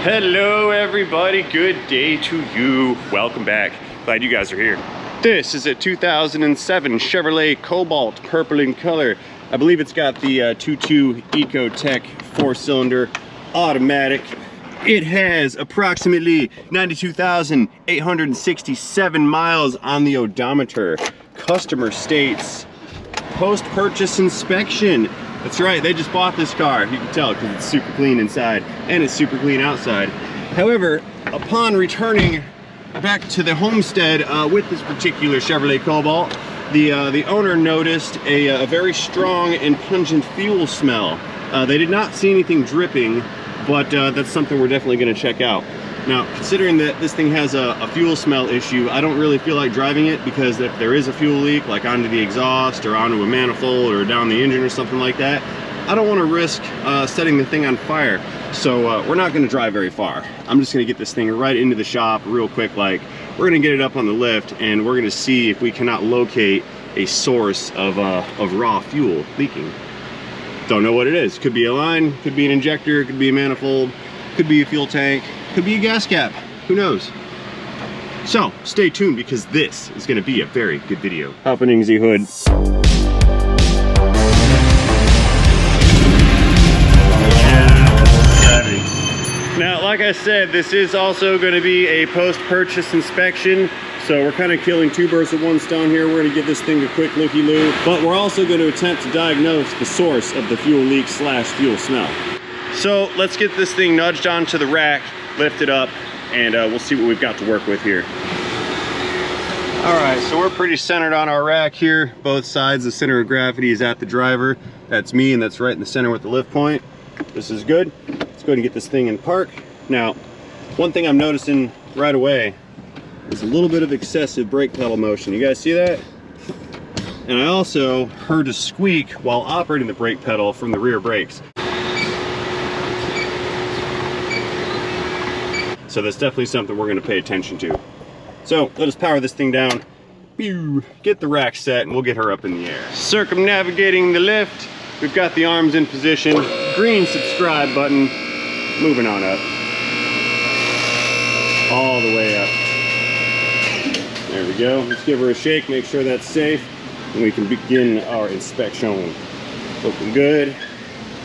Hello everybody, good day to you. Welcome back. Glad you guys are here. This is a 2007 Chevrolet Cobalt, purple in color. I believe it's got the 2.2 Ecotec 4-cylinder automatic. It has approximately 92,867 miles on the odometer. Customer states post-purchase inspection. That's right, they just bought this car. You can tell because it's super clean inside and it's super clean outside. However, upon returning back to the homestead with this particular Chevrolet Cobalt, the owner noticed a very strong and pungent fuel smell. They did not see anything dripping, but that's something we're definitely going to check out. Now, considering that this thing has a fuel smell issue, I don't really feel like driving it because if there is a fuel leak, like onto the exhaust or onto a manifold or down the engine or something like that, I don't want to risk setting the thing on fire. So we're not going to drive very far. I'm just going to get this thing right into the shop real quick. Like, we're going to get it up on the lift and we're going to see if we cannot locate a source of raw fuel leaking. Don't know what it is. Could be a line, could be an injector, could be a manifold, could be a fuel tank, could be a gas cap, who knows? So stay tuned because this is going to be a very good video. Opening the hood. Now, like I said, this is also going to be a post-purchase inspection. So we're kind of killing two birds with one stone here. We're going to give this thing a quick looky-loo, but we're also going to attempt to diagnose the source of the fuel leak / fuel smell. So let's get this thing nudged onto the rack, lift it up, and we'll see what we've got to work with here. All right, so we're pretty centered on our rack here. Both sides, the center of gravity is at the driver. That's me, and that's right in the center with the lift point. This is good. Let's go ahead and get this thing in park. Now, one thing I'm noticing right away is a little bit of excessive brake pedal motion. You guys see that? And I also heard a squeak while operating the brake pedal from the rear brakes. So that's definitely something we're going to pay attention to. So let us power this thing down, get the rack set, and we'll get her up in the air. Circumnavigating the lift, we've got the arms in position, green subscribe button, moving on up. All the way up. There we go. Let's give her a shake, make sure that's safe, and we can begin our inspection. Looking good.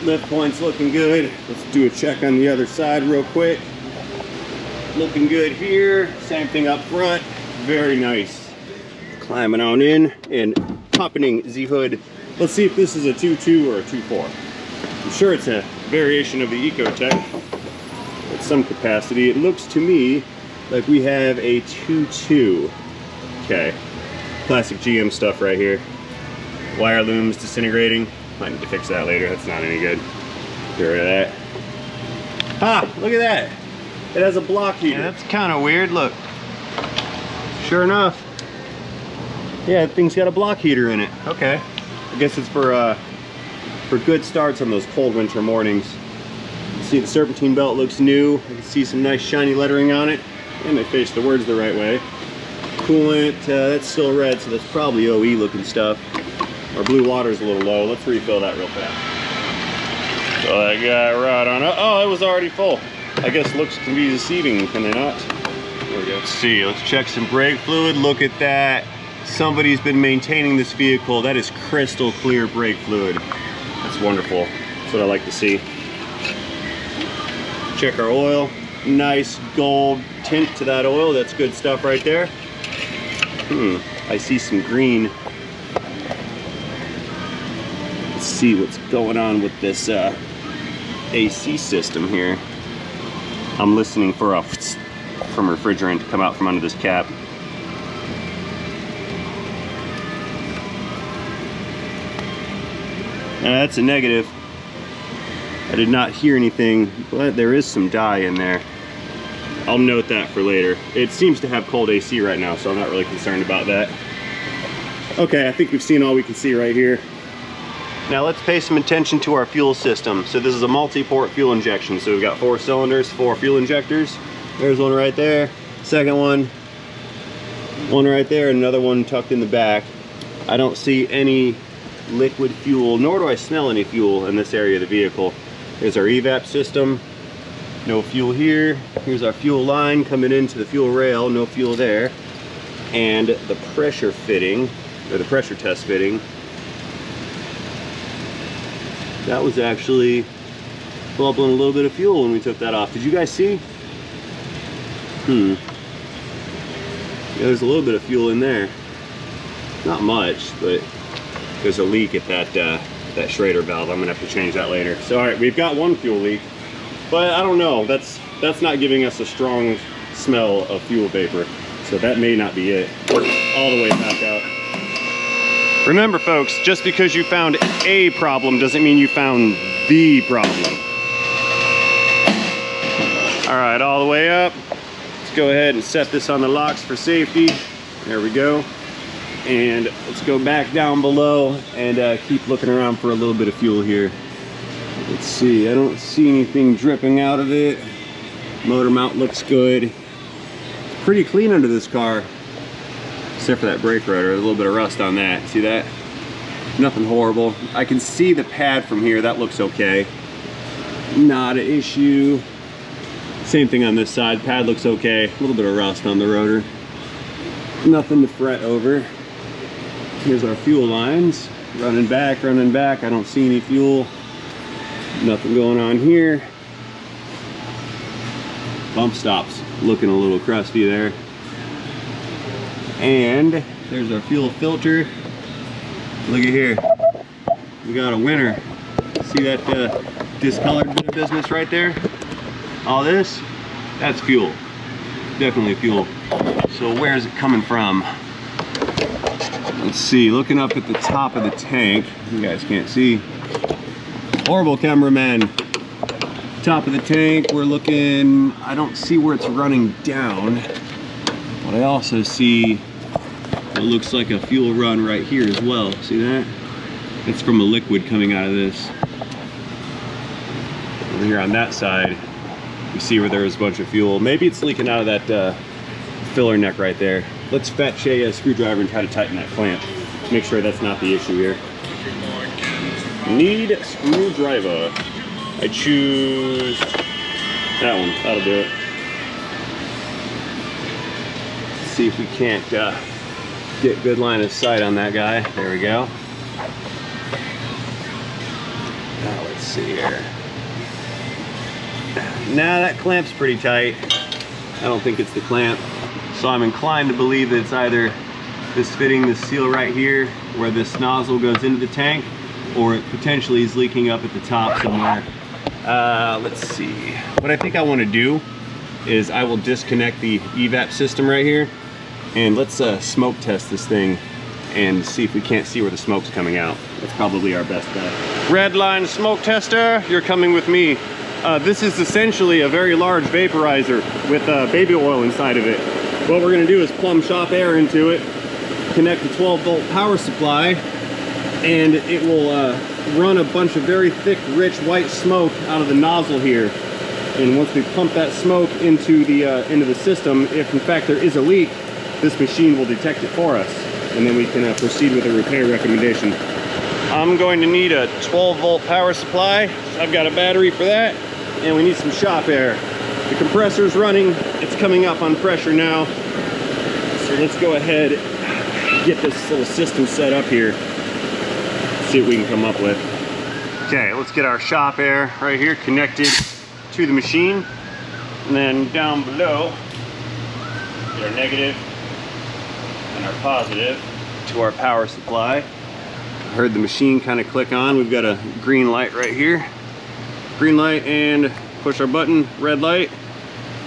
Lift point's looking good. Let's do a check on the other side real quick. Looking good here. Same thing up front. Very nice. Climbing on in and opening the hood. Let's see if this is a 2.2 or a 2.4. I'm sure it's a variation of the Ecotec at some capacity. It looks to me like we have a 2.2. Okay, classic GM stuff right here. Wire looms disintegrating. Might need to fix that later. That's not any good. Get rid of that. Ah, look at that. It has a block heater. Yeah, that's kind of weird. Look. Sure enough. Yeah, that thing's got a block heater in it. Okay. I guess it's for good starts on those cold winter mornings. You can see the serpentine belt looks new. You can see some nice shiny lettering on it. And they face the words the right way. Coolant, that's still red, so that's probably OE looking stuff. Our blue water's a little low. Let's refill that real fast. So that guy right on up. Oh, it was already full. I guess looks can be deceiving, can they not? There we go. Let's see, let's check some brake fluid. Look at that. Somebody's been maintaining this vehicle. That is crystal clear brake fluid. That's wonderful. That's what I like to see. Check our oil. Nice gold tint to that oil. That's good stuff right there. I see some green. Let's see what's going on with this AC system here. I'm listening for from refrigerant to come out from under this cap. That's a negative. I did not hear anything, but there is some dye in there. I'll note that for later. It seems to have cold AC right now, so I'm not really concerned about that. Okay, I think we've seen all we can see right here. Now let's pay some attention to our fuel system. So this is a multi-port fuel injection. So we've got 4 cylinders, 4 fuel injectors. There's one right there. Second one right there, and another one tucked in the back. I don't see any liquid fuel, nor do I smell any fuel in this area of the vehicle. There's our evap system. No fuel here. Here's our fuel line coming into the fuel rail, no fuel there. And the pressure fitting, or the pressure test fitting, that was actually bubbling a little bit of fuel when we took that off. Did you guys see? Yeah, there's a little bit of fuel in there. Not much, but there's a leak at that Schrader valve. I'm gonna have to change that later. So all right, we've got one fuel leak, but I don't know. That's not giving us a strong smell of fuel vapor. So that may not be it. All the way back out. Remember folks, just because you found a problem doesn't mean you found the problem. All right, all the way up. Let's go ahead and set this on the locks for safety. There we go. And let's go back down below and keep looking around for a little bit of fuel here. Let's see, I don't see anything dripping out of it. Motor mount looks good. It's pretty clean under this car, except for that brake rotor. There's a little bit of rust on that. See that? Nothing horrible. I can see the pad from here. That looks okay. Not an issue. Same thing on this side. Pad looks okay. A little bit of rust on the rotor. Nothing to fret over. Here's our fuel lines. Running back, running back. I don't see any fuel. Nothing going on here. Bump stops looking a little crusty there. And there's our fuel filter. Look at here. We got a winner. See that discolored bit of business right there? All this, that's fuel. Definitely fuel. So where's it coming from? Let's see, looking up at the top of the tank. You guys can't see. Horrible cameraman. Top of the tank, we're looking, I don't see where it's running down, but I also see it looks like a fuel run right here as well. See that? It's from a liquid coming out of this. Over here on that side, you see where there was a bunch of fuel. Maybe it's leaking out of that filler neck right there. Let's fetch a screwdriver and try to tighten that clamp. Make sure that's not the issue here. Need screwdriver. I choose that one. That'll do it. Let's see if we can't get good line of sight on that guy. There we go. Now let's see here. Now that clamp's pretty tight. I don't think it's the clamp. So I'm inclined to believe that it's either this fitting, this seal right here, where this nozzle goes into the tank, or it potentially is leaking up at the top somewhere. Let's see. What I think I want to do is I will disconnect the evap system right here, and let's smoke test this thing and see if we can't see where the smoke's coming out. That's probably our best bet. Red line smoke tester, you're coming with me. This is essentially a very large vaporizer with baby oil inside of it. What we're gonna do is plumb shop air into it, connect the 12-volt power supply, and it will run a bunch of very thick, rich white smoke out of the nozzle here. And once we pump that smoke into the system, if in fact there is a leak, this machine will detect it for us, and then we can proceed with a repair recommendation. I'm going to need a 12-volt power supply. I've got a battery for that, and we need some shop air. The compressor's running. It's coming up on pressure now. So let's go ahead and get this little system set up here. See what we can come up with. Okay, let's get our shop air right here connected to the machine. And then down below, get our negative and our positive to our power supply. I heard the machine kind of click on. We've got a green light right here. Green light, and push our button, red light.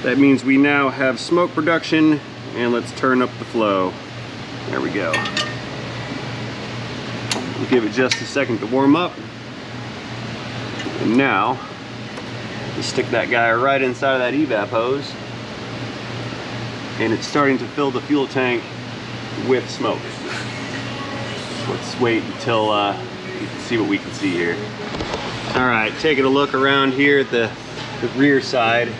That means we now have smoke production, and let's turn up the flow. There we go. We'll give it just a second to warm up. And now, we'll stick that guy right inside of that evap hose. And it's starting to fill the fuel tank with smoke. Let's wait until you can see what we can see here. All right, taking a look around here at the rear side.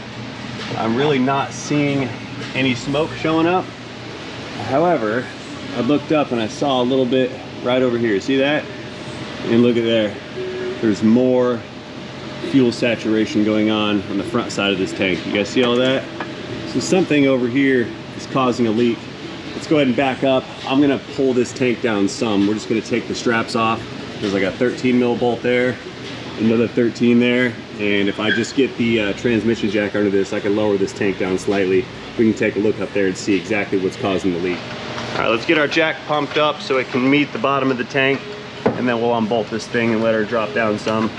I'm really not seeing any smoke showing up. However, I looked up and I saw a little bit right over here. See that? And look at there. There's more fuel saturation going on the front side of this tank. You guys see all that? So something over here is causing a leak. Let's go ahead and back up. I'm gonna pull this tank down some. We're just gonna take the straps off. There's like a 13 mil bolt there, another 13 there. And if I just get the transmission jack under this, I can lower this tank down slightly. We can take a look up there and see exactly what's causing the leak. All right, let's get our jack pumped up so it can meet the bottom of the tank, and then we'll unbolt this thing and let her drop down some.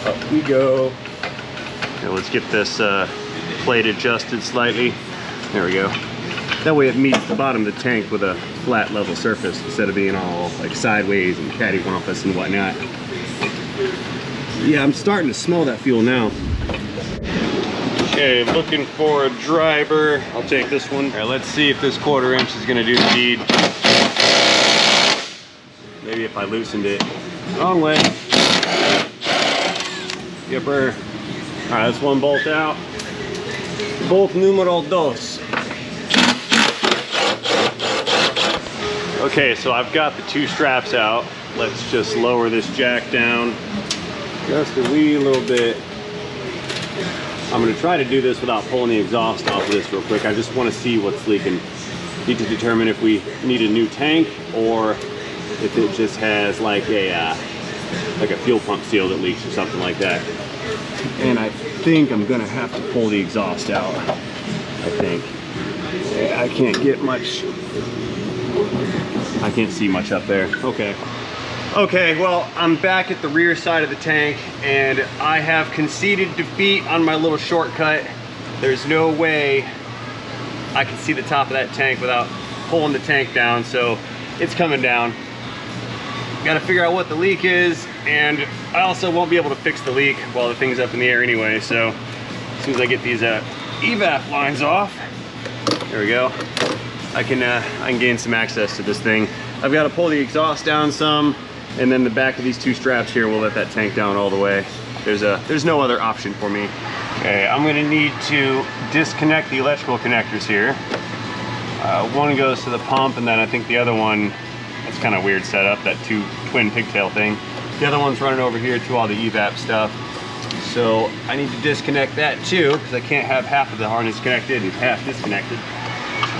Up we go. Now let's get this plate adjusted slightly. There we go. That way it meets the bottom of the tank with a flat level surface instead of being all like sideways and cattywampus and whatnot. Yeah, I'm starting to smell that fuel now. Okay, looking for a driver. I'll take this one. All right, let's see if this 1/4 inch is gonna do the deed. Maybe if I loosened it. Wrong way. Yipper. All right, that's one bolt out. Bolt numero dos. Okay, so I've got the 2 straps out. Let's just lower this jack down just a wee little bit. I'm gonna try to do this without pulling the exhaust off of this real quick. I just wanna see what's leaking. Need to determine if we need a new tank or if it just has like a fuel pump seal that leaks or something like that. And I think I'm gonna have to pull the exhaust out, I think. I can't get much. I can't see much up there. Okay. Okay, well, I'm back at the rear side of the tank and I have conceded defeat on my little shortcut. There's no way I can see the top of that tank without pulling the tank down, so it's coming down. Got to figure out what the leak is, and I also won't be able to fix the leak while the thing's up in the air anyway, so as soon as I get these evap lines off, there we go, I can gain some access to this thing. I've got to pull the exhaust down some, and then the back of these 2 straps here will let that tank down all the way. There's no other option for me. Okay, I'm gonna need to disconnect the electrical connectors here. One goes to the pump, and then I think the other one, that's kind of weird setup, that 2 twin pigtail thing. The other one's running over here to all the evap stuff. So I need to disconnect that too, because I can't have half of the harness connected and half disconnected.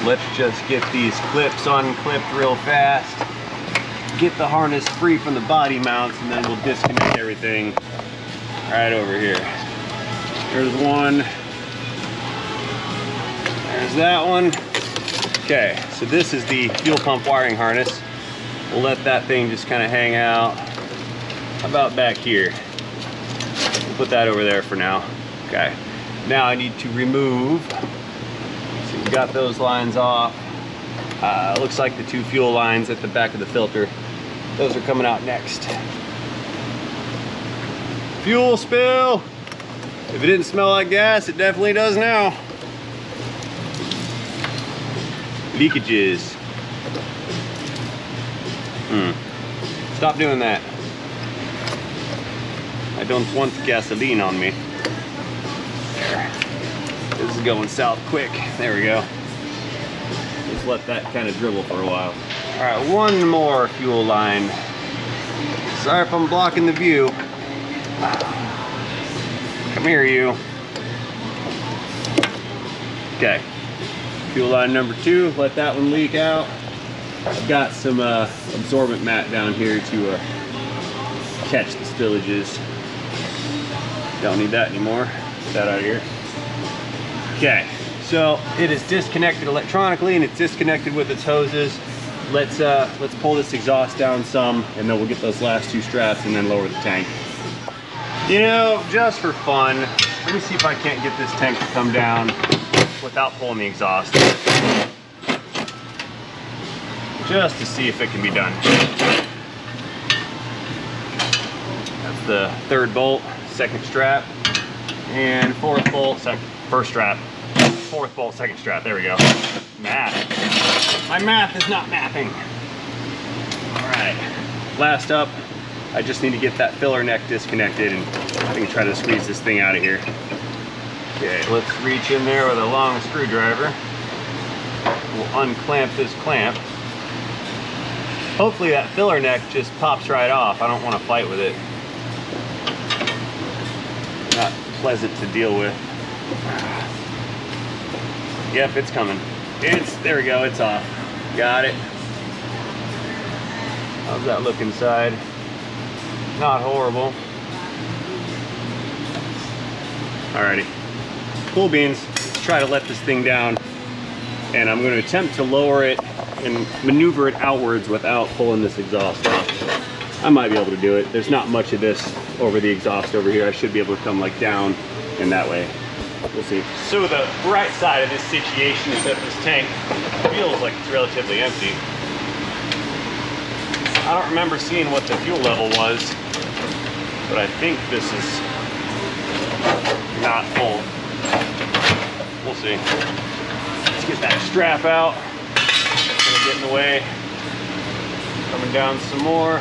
Let's just get these clips unclipped real fast, get the harness free from the body mounts, and then we'll disconnect everything right over here. There's one, there's that one. Okay, so this is the fuel pump wiring harness. We'll let that thing just kind of hang out about back here. We'll put that over there for now. Okay, now I need to remove. So we've got those lines off. Looks like the 2 fuel lines at the back of the filter. Those are coming out next. Fuel spill. If it didn't smell like gas, it definitely does now. Leakages. Stop doing that. I don't want gasoline on me. There. This is going south quick. There we go. Just let that kind of dribble for a while. All right, one more fuel line. Sorry if I'm blocking the view. Come here, you. Okay. Fuel line number 2, let that one leak out. I've got some absorbent mat down here to catch the spillages. Don't need that anymore. Get that out of here. Okay, so it is disconnected electronically and it's disconnected with its hoses. Let's pull this exhaust down some, and then we'll get those last 2 straps and then lower the tank. You know, just for fun, let me see if I can't get this tank to come down without pulling the exhaust. Just to see if it can be done. That's the 3rd bolt, 2nd strap, and 4th bolt, 1st strap, 4th bolt, 2nd strap. There we go. Math. My math is not mathing. All right. Last up, I just need to get that filler neck disconnected, and I can try to squeeze this thing out of here. Okay, let's reach in there with a long screwdriver. We'll unclamp this clamp. Hopefully that filler neck just pops right off. I don't want to fight with it. pleasant to deal with. Yep, it's coming. There we go, it's off. Got it. How's that look inside? Not horrible. Alrighty. Cool beans. Let's try to let this thing down. And I'm going to attempt to lower it and maneuver it outwards without pulling this exhaust off. I might be able to do it. There's not much of this over the exhaust over here. I should be able to come like down and that way. We'll see. So the right side of this situation is that this tank feels like it's relatively empty. I don't remember seeing what the fuel level was, but I think this is not full. We'll see. Let's get that strap out. It's gonna get in the way. Coming down some more.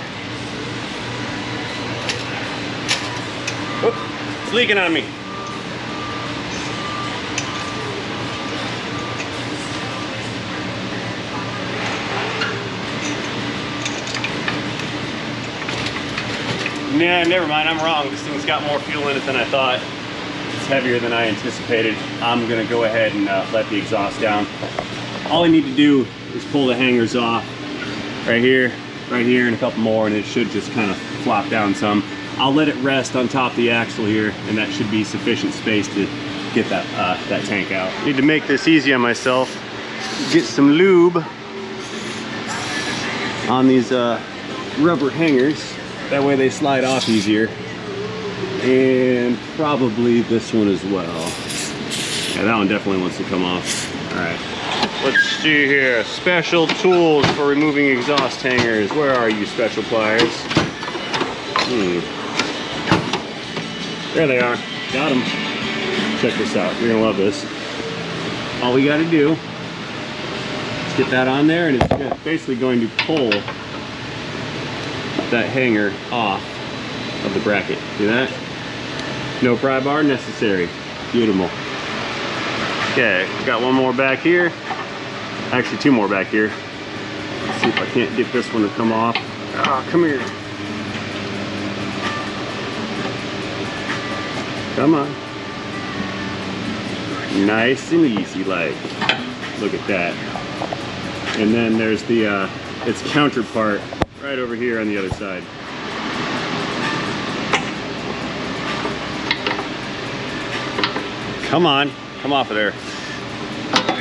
Oop, it's leaking on me. Nah, never mind, I'm wrong. This thing's got more fuel in it than I thought. It's heavier than I anticipated. I'm gonna go ahead and let the exhaust down. All I need to do is pull the hangers off right here, and a couple more, and it should just kind of flop down some. I'll let it rest on top of the axle here, and that should be sufficient space to get that tank out. Need to make this easy on myself. Get some lube on these rubber hangers. That way they slide off easier. And probably this one as well. Yeah, that one definitely wants to come off. All right, let's see here. Special tools for removing exhaust hangers. Where are you, special pliers? There they are. Got them. Check this out. You're gonna love this. All we gotta do is get that on there, and it's basically going to pull that hanger off of the bracket. See that? No pry bar necessary. Beautiful. Okay, got one more back here. Actually, two more back here. Let's see if I can't get this one to come off. Ah, come here. Come on. Nice and easy, like. Look at that. And then there's the its counterpart right over here on the other side. Come on, come off of there.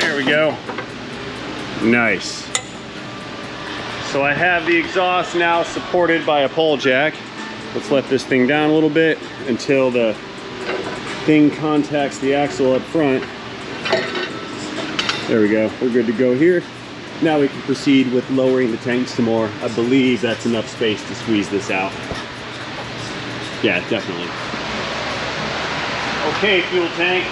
There we go. Nice. So I have the exhaust now supported by a pole jack. Let's let this thing down a little bit until the thing contacts the axle up front. There we go, we're good to go here. Now we can proceed with lowering the tank some more. I believe that's enough space to squeeze this out. Yeah, definitely. Okay, fuel tank.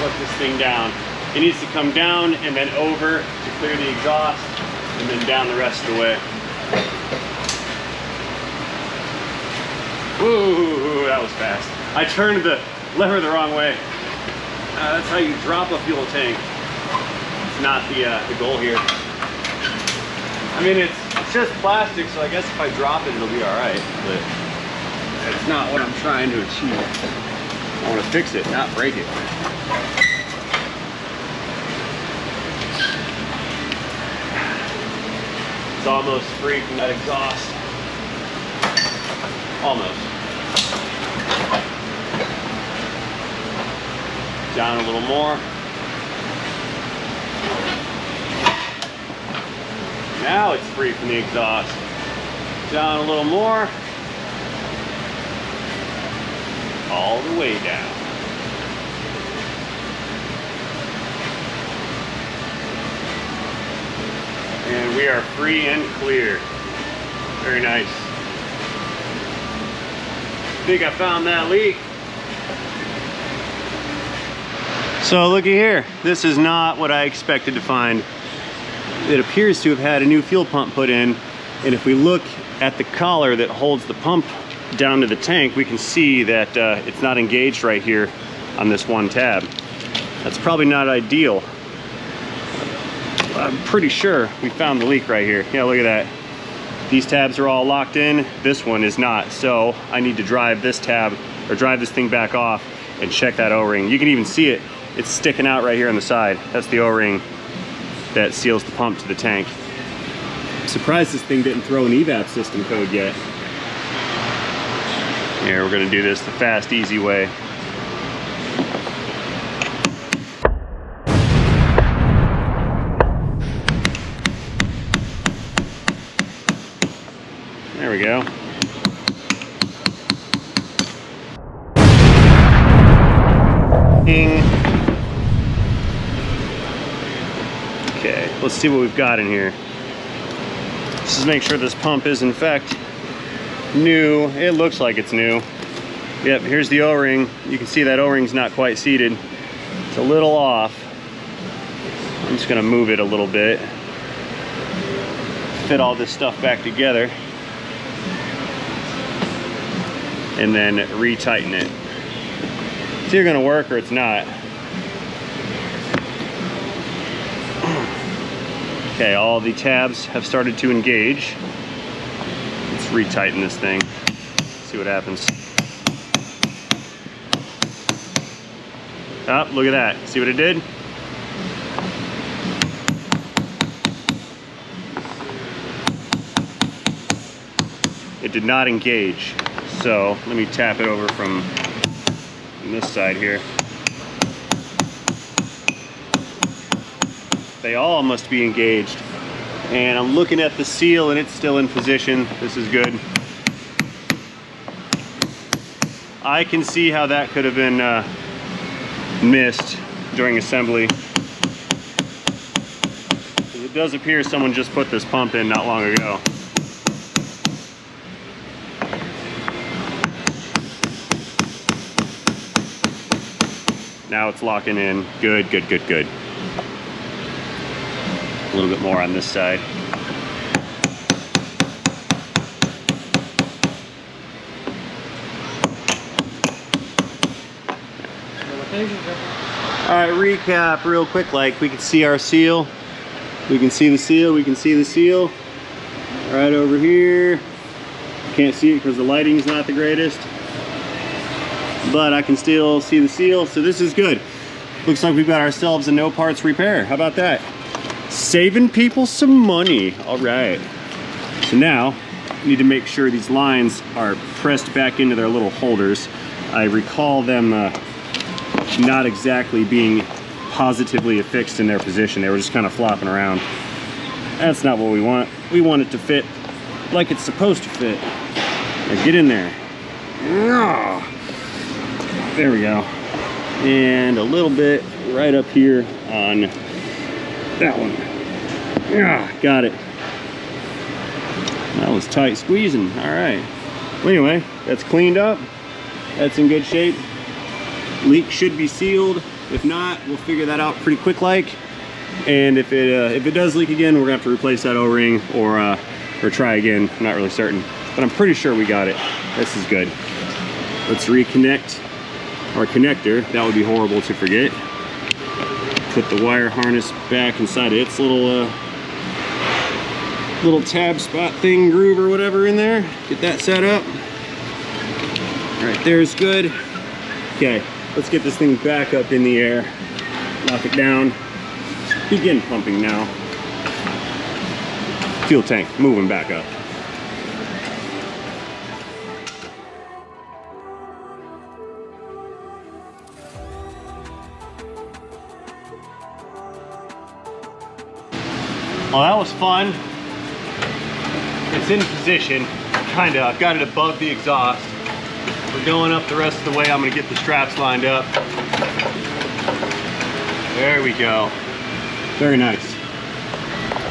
Let this thing down. It needs to come down and then over to clear the exhaust, and then down the rest of the way. Ooh, that was fast. I turned the lever the wrong way. That's how you drop a fuel tank. Not the goal here. I mean, it's just plastic, so I guess if I drop it, it'll be all right, but it's not what I'm trying to achieve. I want to fix it, not break it. It's almost free from that exhaust. Almost. Down a little more. Now it's free from the exhaust. Down a little more. All the way down. And we are free and clear. Very nice. Think I found that leak. So looky here. This is not what I expected to find. It appears to have had a new fuel pump put in, and if we look at the collar that holds the pump down to the tank, we can see that it's not engaged right here on this one tab. That's probably not ideal. I'm pretty sure we found the leak right here. Yeah, look at that. These tabs are all locked in. This one is not, so I need to drive this tab or drive this thing back off and check that O-ring. You can even see it. It's sticking out right here on the side. That's the O-ring that seals the pump to the tank. I'm surprised this thing didn't throw an evap system code yet. Here, we're gonna do this the fast, easy way. There we go. Ding. Okay, let's see what we've got in here. Let's just make sure this pump is in fact new. It looks like it's new. Yep, here's the O-ring. You can see that O-ring's not quite seated. It's a little off. I'm just gonna move it a little bit. Fit all this stuff back together. And then retighten it. It's either gonna work or it's not. Okay, all the tabs have started to engage. Let's retighten this thing. See what happens. Oh, look at that. See what it did? It did not engage. So let me tap it over from this side here. They all must be engaged. And I'm looking at the seal and it's still in position. This is good. I can see how that could have been missed during assembly. It does appear someone just put this pump in not long ago. Now it's locking in. Good, good, good, good. A little bit more on this side. All right, recap real quick. Like, we can see our seal. We can see the seal. We can see the seal. Right over here. Can't see it because the lighting's not the greatest. But I can still see the seal, so this is good. Looks like we've got ourselves a no parts repair. How about that? Saving people some money. All right. So now, we need to make sure these lines are pressed back into their little holders. I recall them not exactly being positively affixed in their position. They were just kind of flopping around. That's not what we want. We want it to fit like it's supposed to fit. Now get in there. There we go. And a little bit right up here on that one. Got it. That was tight squeezing. All right. Well, anyway, that's cleaned up. That's in good shape. Leak should be sealed. If not, we'll figure that out pretty quick like. And if it does leak again, we're gonna have to replace that O-ring or try again. I'm not really certain, but I'm pretty sure we got it. This is good. Let's reconnect our connector. That would be horrible to forget. Put the wire harness back inside its little tab spot thing, groove or whatever in there. Get that set up. All right, there's good. Okay, let's get this thing back up in the air. Lock it down. Begin pumping now. Fuel tank moving back up. Well, that was fun. It's in position, kinda. I've got it above the exhaust. We're going up the rest of the way. I'm gonna get the straps lined up. There we go. Very nice.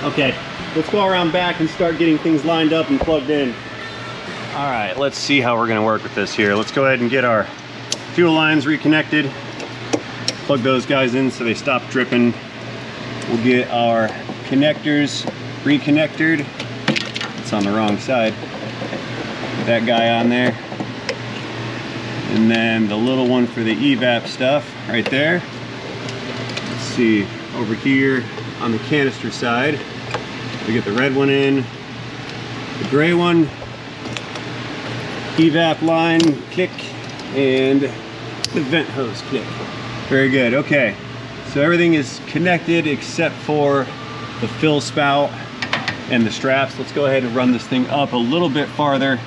Okay, let's go around back and start getting things lined up and plugged in. All right, let's see how we're gonna work with this here. Let's go ahead and get our fuel lines reconnected. Plug those guys in so they stop dripping. We'll get our connectors reconnected. It's on the wrong side. Get that guy on there. And then the little one for the evap stuff right there. Let's see, over here on the canister side, we get the red one in, the gray one, evap line, click, and the vent hose clip. Very good. Okay, so everything is connected except for the fill spout and the straps. Let's go ahead and run this thing up a little bit farther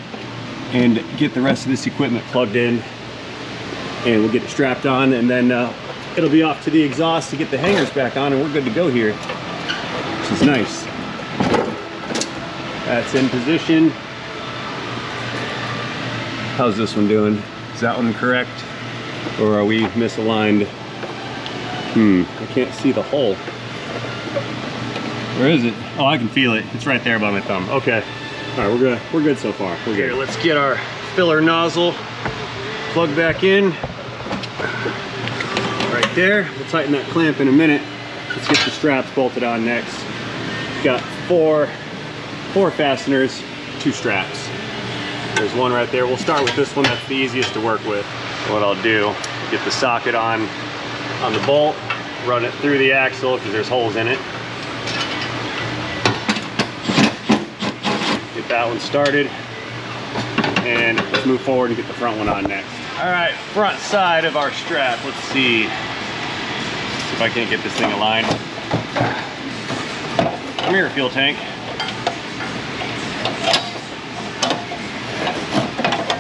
and get the rest of this equipment plugged in, and we'll get it strapped on, and then it'll be off to the exhaust to get the hangers back on, and we're good to go here, which is nice. That's in position. How's this one doing? Is that one correct, or are we misaligned? I can't see the hole. Where is it? Oh, I can feel it. It's right there by my thumb. Okay. All right, we're good. We're good so far. We're good. Here, let's get our filler nozzle plugged back in. Right there. We'll tighten that clamp in a minute. Let's get the straps bolted on next. We've got four fasteners, 2 straps. There's one right there. We'll start with this one. That's the easiest to work with. What I'll do, get the socket on the bolt, run it through the axle because there's holes in it. Get that one started, and let's move forward and get the front one on next. All right, front side of our strap. Let's see if I can't get this thing aligned. Come here, fuel tank.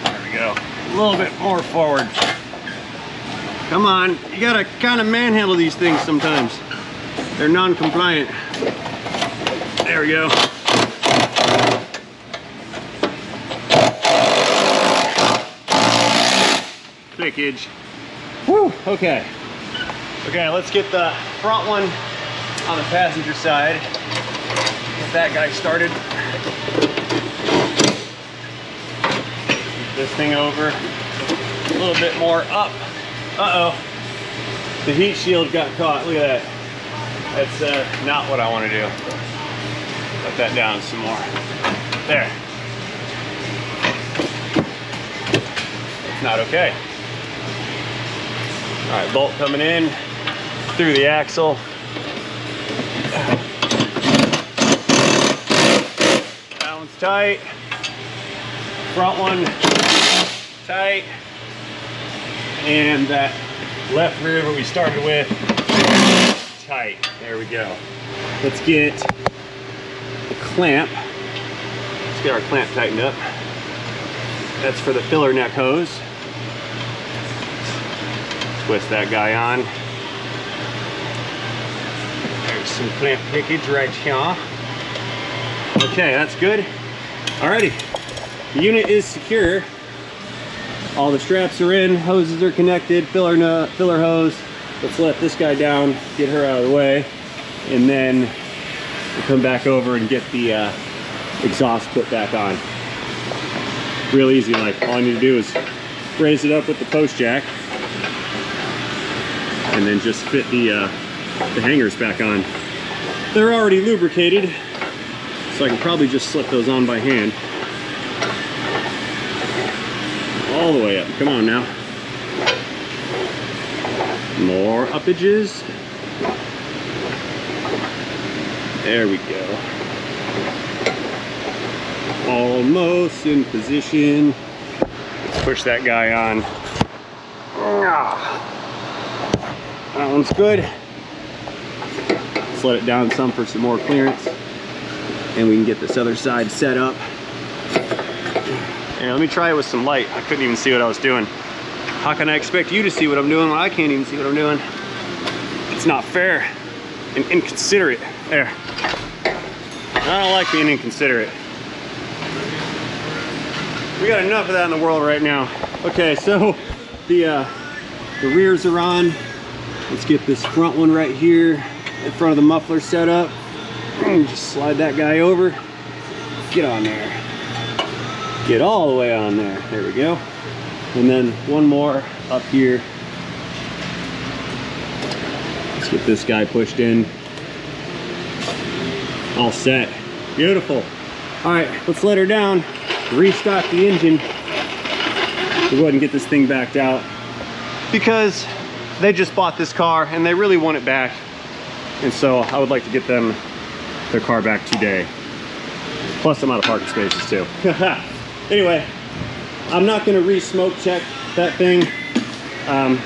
There we go. A little bit more forward. Come on, you gotta kind of manhandle these things sometimes. They're non-compliant. There we go. Clickage. Woo, okay. Okay, let's get the front one on the passenger side. Get that guy started. Move this thing over. A little bit more up. Uh-oh. The heat shield got caught. Look at that. That's not what I want to do. Let that down some more. There. That's not okay. All right, bolt coming in through the axle. That one's tight. Front one tight. And that left rear that we started with, tight. There we go. Let's get the clamp. Let's get our clamp tightened up. That's for the filler neck hose. Twist that guy on. There's some clamp pickage right here. Okay, that's good. Alrighty, the unit is secure. All the straps are in, hoses are connected, filler hose. Let's let this guy down, get her out of the way, and then we'll come back over and get the exhaust put back on. Real easy, like all I need to do is raise it up with the post jack, and then just fit the hangers back on. They're already lubricated, so I can probably just slip those on by hand. All the way up. Come on now. More uppages. There we go. Almost in position. Let's push that guy on. That one's good. Let's let it down some for some more clearance, and we can get this other side set up. And let me try it with some light. I couldn't even see what I was doing. How can I expect you to see what I'm doing when I can't even see what I'm doing? It's not fair and inconsiderate. There. I don't like being inconsiderate. We got enough of that in the world right now. Okay, so the rears are on. Let's get this front one right here in front of the muffler set up. And just slide that guy over. Get on there. Get all the way on there. There we go. And then one more up here. Let's get this guy pushed in. All set. Beautiful. All right, let's let her down. Restock the engine. We'll go ahead and get this thing backed out, because they just bought this car and they really want it back. And so I would like to get them their car back today. Plus I'm out of parking spaces too. Anyway, I'm not going to re-smoke check that thing.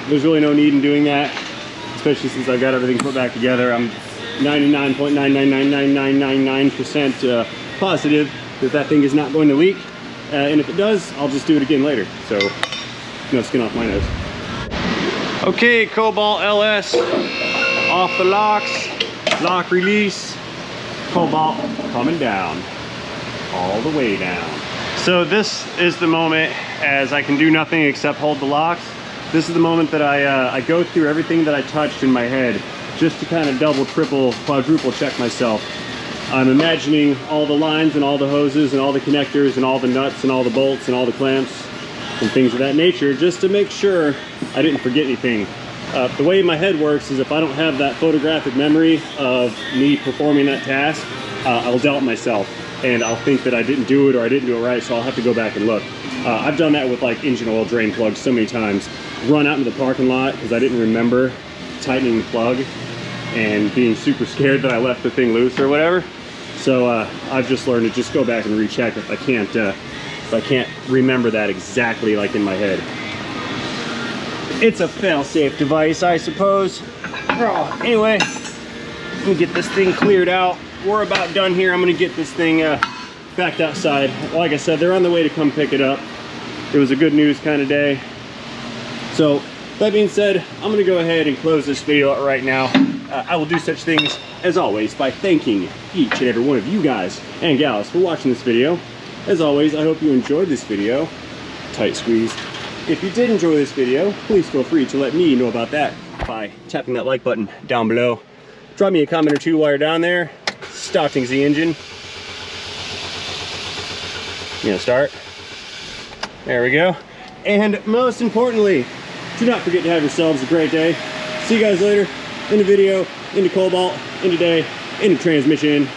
There's really no need in doing that, especially since I've got everything put back together. I'm 99.999999% positive that that thing is not going to leak. And if it does, I'll just do it again later. So, no skin off my nose. Okay, Cobalt LS, off the locks, lock release, Cobalt coming down, all the way down. So this is the moment, as I can do nothing except hold the locks. This is the moment that I go through everything that I touched in my head, just to kind of double, triple, quadruple check myself. I'm imagining all the lines and all the hoses and all the connectors and all the nuts and all the bolts and all the clamps and things of that nature, just to make sure I didn't forget anything. The way my head works is if I don't have that photographic memory of me performing that task, I'll doubt myself and I'll think that I didn't do it or I didn't do it right, so I'll have to go back and look. I've done that with like engine oil drain plugs so many times. Run out into the parking lot because I didn't remember tightening the plug and being super scared that I left the thing loose or whatever. So I've just learned to just go back and recheck if I can't remember that exactly like in my head. It's a fail-safe device, I suppose. Anyway, let me get this thing cleared out. We're about done here. I'm gonna get this thing backed outside. Like I said, they're on the way to come pick it up. It was a good news kind of day. So that being said, I'm gonna go ahead and close this video out right now. I will do such things as always by thanking each and every one of you guys and gals for watching this video. As always, I hope you enjoyed this video. Tight squeeze. If you did enjoy this video, please feel free to let me know about that by tapping that like button down below. Drop me a comment or two while you're down there. Starting the engine. You gonna start? There we go. And most importantly, do not forget to have yourselves a great day. See you guys later in the video, in the Cobalt, in the day, in the transmission.